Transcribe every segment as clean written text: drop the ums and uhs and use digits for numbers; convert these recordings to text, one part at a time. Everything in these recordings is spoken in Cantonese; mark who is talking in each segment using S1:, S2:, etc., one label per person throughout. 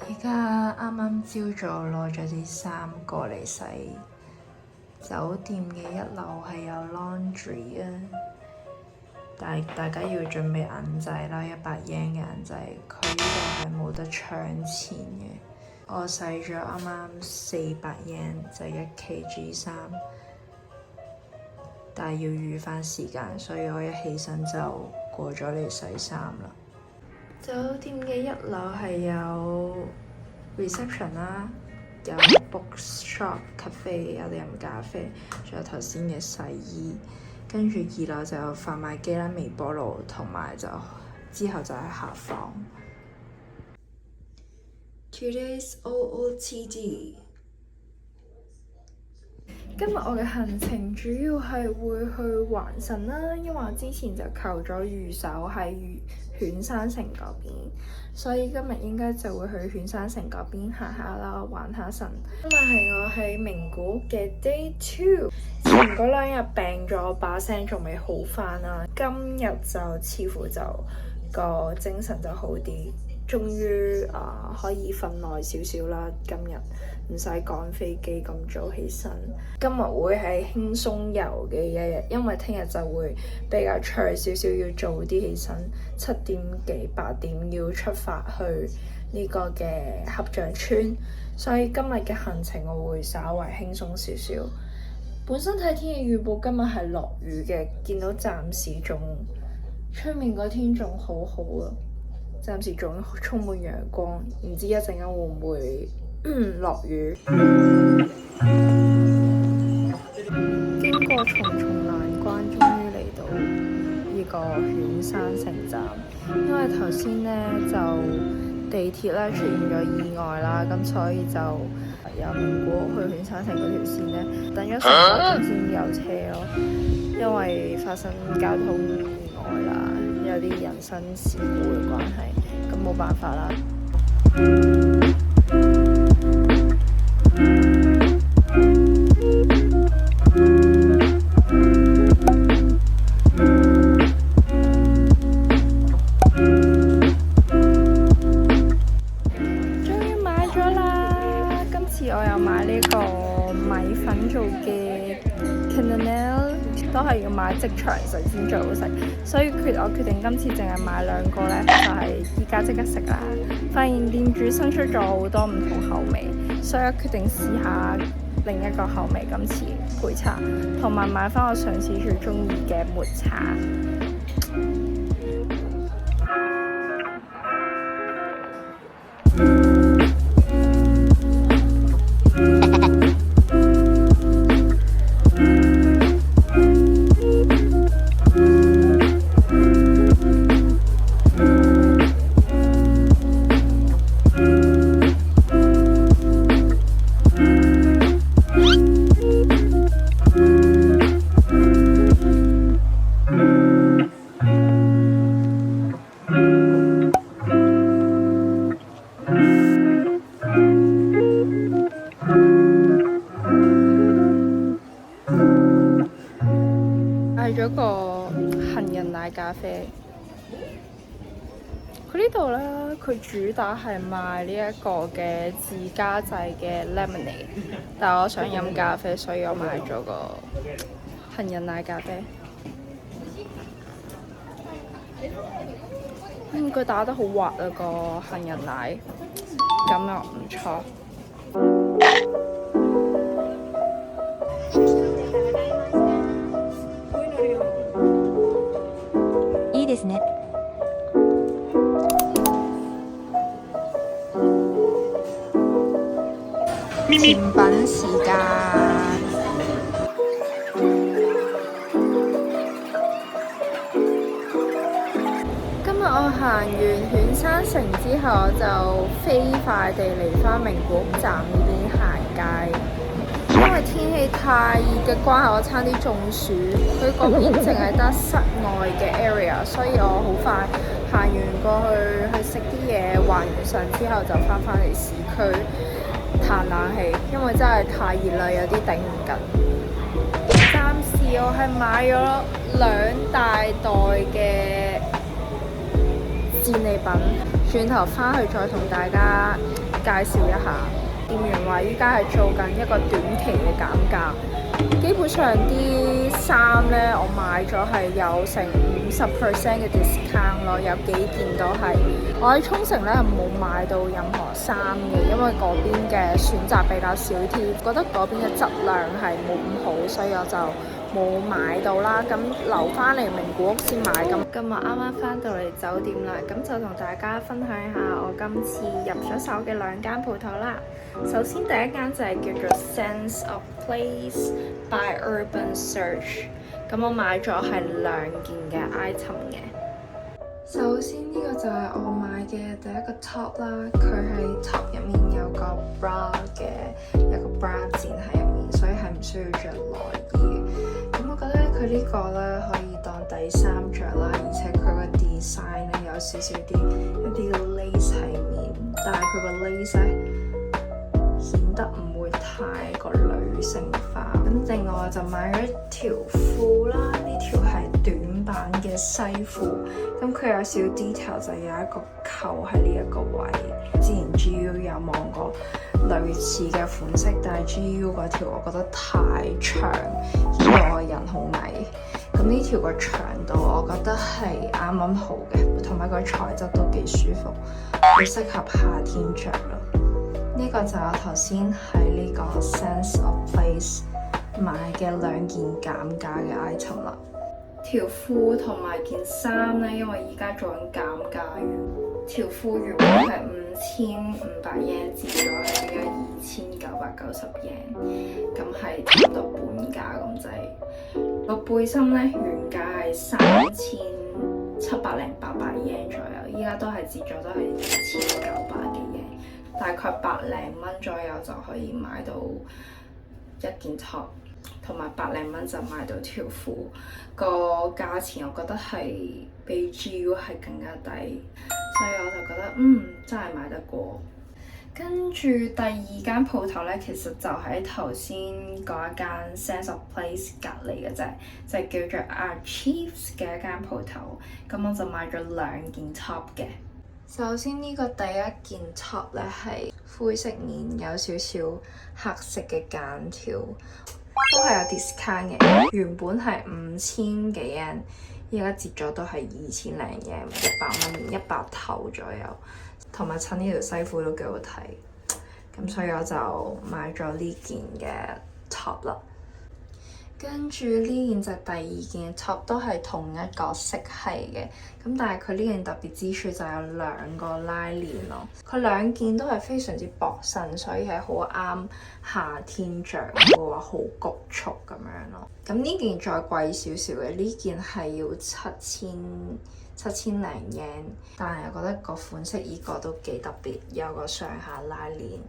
S1: 而家啱啱朝早攞咗啲衫過嚟洗，酒店嘅一樓係有 laundry 啊，但係大家要準備銀仔啦，100 yen 嘅銀仔，佢呢度係冇得搶錢嘅。我洗咗啱啱400 yen，就1 kg 衫，但係要預返時間，所以我一起身就過咗嚟洗衫啦。酒店嘅一樓係有 reception 啦，有 bookshop cafe 有得飲咖啡，仲有頭先嘅洗衣，跟住2樓就有販賣機啦、微波爐，同埋之後就係客房。Today's OOTD。今日我嘅行程主要係會去環神啦，因為我之前就求咗御守喺犬山城嗰邊，所以今日應該就會去犬山城嗰邊行下啦，玩下神。今日係我喺名古嘅 Day 2，前嗰2日病咗，把聲仲未好返啦，今日就似乎就個精神就好啲。終於可以瞓耐少少啦，今日唔使趕飛機咁早起身。今日會係輕鬆遊嘅一日，因為聽日就會比較長少少，要早啲起身，7點幾8點要出發去呢個嘅合掌村，所以今日嘅行程我會稍為輕鬆少少。本身睇天氣預報今日係落雨嘅，見到暫時仲出面個天仲好好啊！暫時仲充滿陽光，唔知一陣間會唔會落雨。經過重重難關，終於嚟到呢個犬山城站。因為頭先呢，就地鐵咧出現咗意外啦，咁所以就由名古屋去犬山城嗰條線呢，等咗成個鐘先有車咯。因為發生交通意外啦，有啲人身事故嘅關係，咁冇辦法啦。終於買咗啦！今次我又買呢個米粉做嘅 cannellini，都係要買即場食先最好食，所以我決定今次淨係買2個咧，就係依家即刻食啦。發現店主新出咗好多唔同口味，所以我決定試下另一個口味，今次配茶，同埋買翻我上次最中意嘅抹茶。買咗個杏仁奶咖啡，佢呢度咧，佢主打係賣呢一個嘅自家製嘅 lemonade， 但係我想飲咖啡，所以我買咗個杏仁奶咖啡。佢打得好滑啊，個杏仁奶，感覺唔錯。
S2: いいですね。甜品時間。
S1: 今日我行完犬山城之後，就飛快地嚟返名古屋站呢邊行街。因為天氣太熱嘅關係，我差啲中暑。佢嗰邊淨係得室外嘅 area， 所以我好快行完過去食啲嘢，還完神之後就翻嚟市區嘆冷氣，因為真係太熱啦，有啲頂唔緊。暫時我係買咗2大袋嘅戰利品，主轉頭翻去再同大家介紹一下。店員話依家係做緊一個短期嘅減價，基本上啲衫呢，我買咗係有成50% 嘅 discount 咯，有幾件都係。我喺沖繩呢冇買到任何衫嘅，因為嗰邊嘅選擇比較少啲，覺得嗰邊嘅質量係冇咁好，所以我就冇買到啦，咁留翻嚟名古屋先買。咁今日啱啱翻到嚟酒店啦，咁就同大家分享下我今次入咗手嘅兩間鋪頭啦。首先第一間就係叫做 Sense of Place by Urban Search， 咁我買咗係2件嘅 item 嘅。首先呢個就係我買嘅第一個 top 啦，佢喺 top 入面有個 bra 嘅一個 bra 墊喺入面，所以係唔需要着內衣。咁我覺得佢呢個咧可以當底衫着啦，而且佢個 design 咧有少少一啲嘅 lace 喺面，但係佢個 lace 咧顯得唔會太過女性化。咁另外我就買咗條褲啦，呢條係短版嘅西褲，咁佢有少 detail 就有一個扣喺呢一個位。之前 GU 有望過類似嘅款式，但係 GU 嗰條我覺得太長，顯到我人好矮。咁呢條個長度我覺得係啱啱好嘅，同埋個材質都幾舒服，好適合夏天着咯。呢個就係我頭先喺呢個 Sense of Place 買嘅2件減價嘅 item 啦。條褲同埋件衫呢，因為而家做緊減價，條褲原本係5500 yen， 折咗係而家2990 yen， 咁係差唔多半價咁滯。個背心呢，原價係3708yen 左右，依家都係折咗都係2900幾 yen， 大概100零蚊左右就可以買到一件 top。同埋100零蚊就買到條褲，個價錢我覺得係比 GU 係更加低，所以我就覺得真係買得過。跟住第二間鋪頭呢，其實就喺頭先嗰一間 Sense of Place 隔離嘅啫，就係叫做 Archives 嘅一間鋪頭。咁我就買咗2件 top 嘅。首先呢個第一件 top 呢係灰色面，有少少黑色嘅間條。都係有 discount 嘅，原本係5000幾 yen， 而家折咗都係2000零 yen， 100蚊100頭左右。同埋襯呢條西褲都幾好睇，咁所以我就買咗呢件嘅 top 啦。跟住呢件就係第2件 top， 都係同一個色系嘅，咁但係佢呢件特別之處就有2個拉鏈咯。佢2件都係非常之薄身，所以係好啱夏天着，唔會話好局促咁樣咯。咁呢件再貴少少嘅，呢件係要7000零 yen， 但係我覺得個款式依個都幾特別，有個上下拉鏈。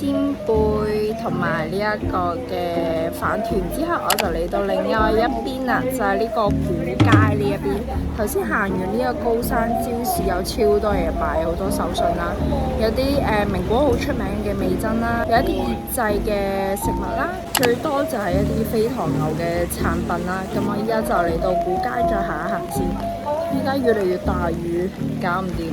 S1: 鮮貝同埋呢一個嘅飯團之後，我就嚟到另外一邊啦，就係呢個古街呢一邊。頭先行完呢個高山超市，有超多嘢擺，好多手信啦，有啲名古屋好出名嘅味噌啦，有一啲醃製嘅食物啦，最多就係一啲飛糖牛嘅產品啦。咁我依家就嚟到古街再行一行先。依家越嚟越大雨，搞唔掂。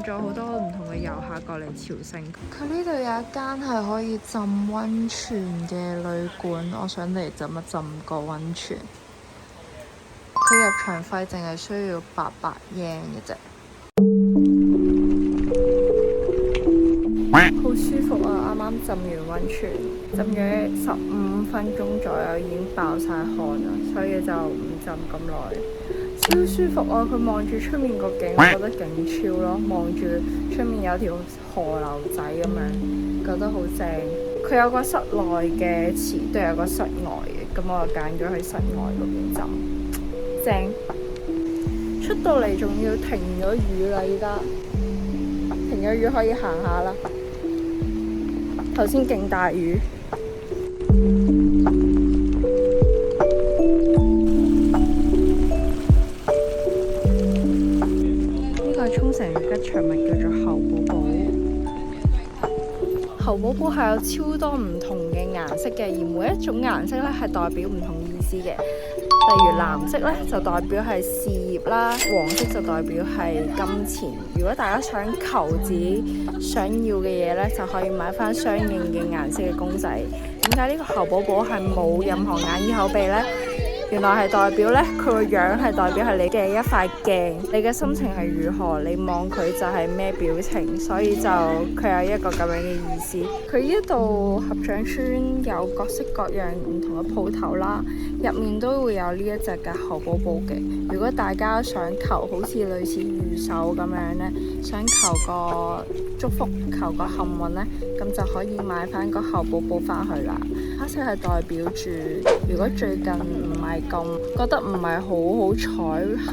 S1: 咗好多唔同嘅遊客過嚟朝聖。佢呢度有一間係可以浸温泉嘅旅館，我想嚟浸一浸個温泉。佢入場費淨係需要800 yen 嘅啫。好舒服啊！啱啱浸完温泉，浸咗15分鐘左右已經爆晒汗啦，所以就唔浸咁耐。超舒服啊！佢望住出面個景，我覺得勁超咯。望住出面有條河流仔咁樣，覺得好正。佢有個室內嘅池，都有個室外嘅，咁我就揀咗去室外嗰邊浸，正。出到嚟仲要停咗雨啦，依家停咗雨可以行下啦。頭先勁大雨。呢個係沖繩嘅吉祥物，叫做猴寶寶。猴寶寶係有超多唔同嘅顏色嘅，而每一種顏色咧係代表唔同意思嘅。例如藍色咧就代表係事業啦，黃色就代表係金錢。如果大家想求自己想要嘅嘢咧，就可以買翻相應嘅顏色嘅公仔。點解呢個猴寶寶係冇任何眼耳口鼻呢？原來係代表咧，佢個樣係代表係你嘅一塊鏡，你嘅心情係如何，你望佢就係咩表情，所以就佢有一個咁樣嘅意思。佢呢度合掌村有各式各樣唔同嘅鋪頭啦，入面都會有呢一隻嘅猴寶寶嘅。如果大家想求好似類似御守咁樣呢，想求個祝福、求個幸運呢，咁就可以買翻個猴寶寶翻去啦。黑色係代表住，如果最近唔係咁覺得唔係好彩，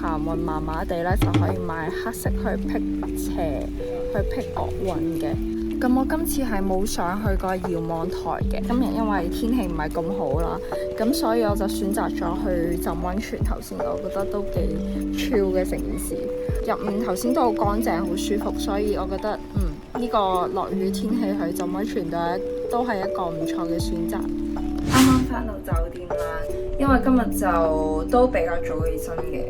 S1: 行運麻麻地咧，就可以買黑色去辟邪、去辟惡運嘅。咁我今次係冇上去過遙望台嘅，今日因為天氣唔係咁好啦，咁所以我就選擇咗去浸温泉。頭先我覺得都幾 chill 嘅成件事，入面頭先都好乾淨、好舒服，所以我覺得呢個落雨天氣去浸温泉都係一個唔錯嘅選擇。啱啱返到酒店啦，因為今日就都比較早起身嘅，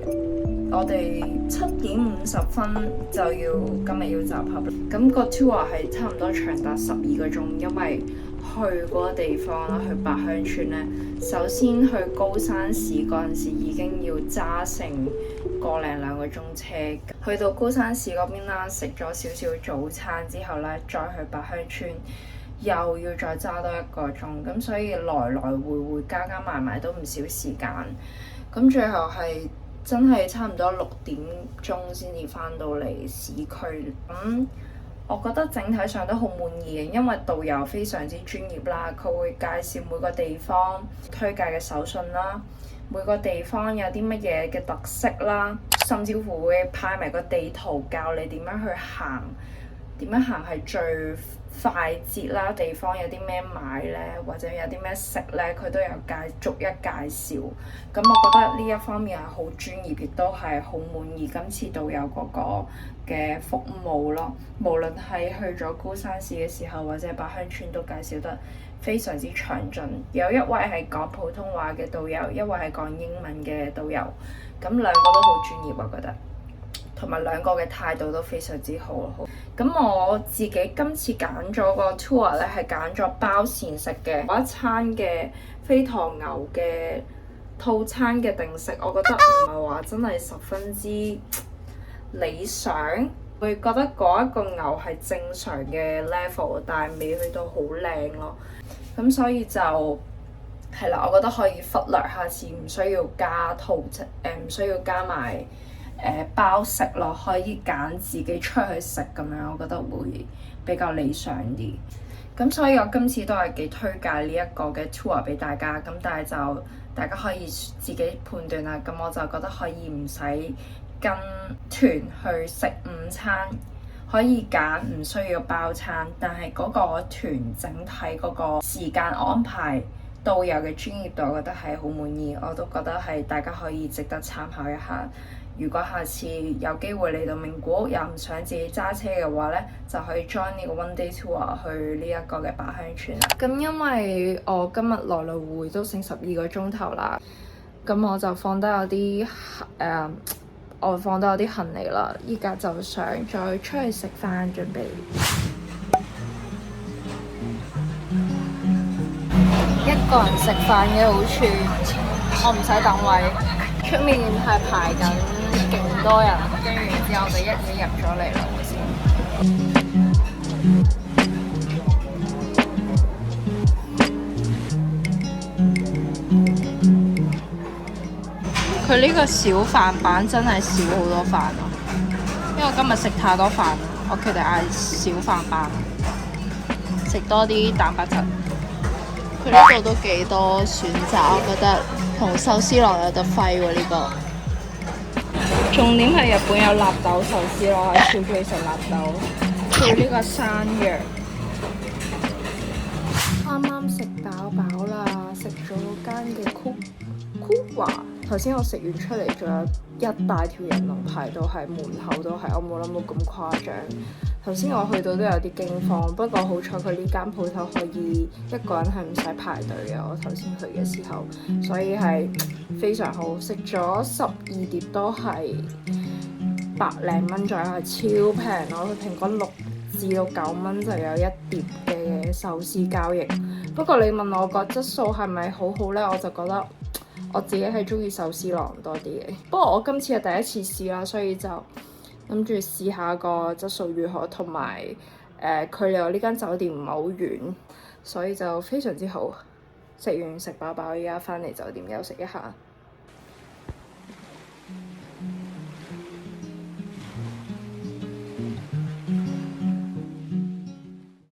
S1: 我哋7:50就要今日要集合。咁個 tour 係差唔多長達12個鐘，因為去嗰個地方啦，去八鄉村呢，首先去高山市嗰陣時已經要揸成個零2個鐘車，去到高山市嗰邊啦，食咗少少早餐之後呢，再去八鄉村。又要再揸多1個鐘，咁所以來來回回加埋都唔少時間。咁最後係真係差唔多6點鐘先至返到嚟市區。咁我覺得整體上都好滿意嘅，因為導遊非常之專業啦，佢會介紹每個地方推介嘅手信啦，每個地方有啲乜嘢嘅特色啦，甚至乎會派埋個地圖教你點樣去行，點樣行係最快捷啦，地方有啲咩買呢？或者有啲咩食呢？佢都有逐一介紹。咁我覺得呢一方面係好專業，亦都係好滿意今次導遊嗰個嘅服務咯。無論係去咗高山市嘅時候，或者八鄉村都介紹得非常之詳盡。有一位係講普通話嘅導遊，一位係講英文嘅導遊，咁兩個都好專業，我覺得。同埋兩個嘅態度都非常之好。咁我自己今次揀咗個 tour 咧，係揀咗包膳食嘅嗰一餐嘅飛驒牛嘅套餐嘅定食，我覺得唔係話真係十分之理想，會覺得嗰一個牛係正常嘅 level， 但係未去到好靚咯。咁所以就係啦，我覺得可以忽略，下次唔需要加唔需要加埋包食咯，可以揀自己出去食咁樣，我覺得會比較理想啲。咁所以我今次都係幾推介呢一個嘅 tour 俾大家，咁但係就大家可以自己判斷啦。咁我就覺得可以唔使跟團去食午餐，可以揀唔需要包餐，但係嗰個團整體嗰個時間安排，導遊嘅專業度，我覺得係好滿意，我都覺得係大家可以值得參考一下。如果下次有機會嚟到名古屋又唔想自己揸車嘅話呢，就可以 join 呢個 one day tour 去呢一個嘅八鄉村啦。咁因為我今日來來回都成12個鐘頭啦，咁我就放低有啲外房都有啲行李啦，依家就想再出去食飯，準備一個人食飯嘅好處，我唔使等位，出面係排緊勁多人，跟住之後我哋一嘢入咗嚟啦先。佢呢個小飯版真係少好多飯咯，因為我今日食太多飯，我決定嗌小飯版，食多啲蛋白質。佢呢度都幾多選擇，我覺得同壽司郎有得揮喎呢個。重點係日本有納豆壽司咯，我係超中意食納豆。佢呢個山藥，啱啱食飽啦，食咗間嘅酷華。頭先我食完出嚟，仲有一大條人龍排到係門口都係，我冇諗到咁誇張。頭先我去到都有啲驚慌，不過好彩佢呢間鋪頭可以一個人係唔使排隊嘅。我頭先去嘅時候，所以係非常好。食咗12碟都係100零蚊左右，係超平咯。佢平均6至到9蚊就有一碟嘅壽司交易。不過你問我個質素係咪好好呢？我就覺得我自己係中意壽司郎多啲嘅。不過我今次係第一次試啦，所以就諗住試下個質素如何，同埋距離我呢間酒店唔係好遠，所以就非常之好。食完食飽飽，而家返嚟酒店休息一下。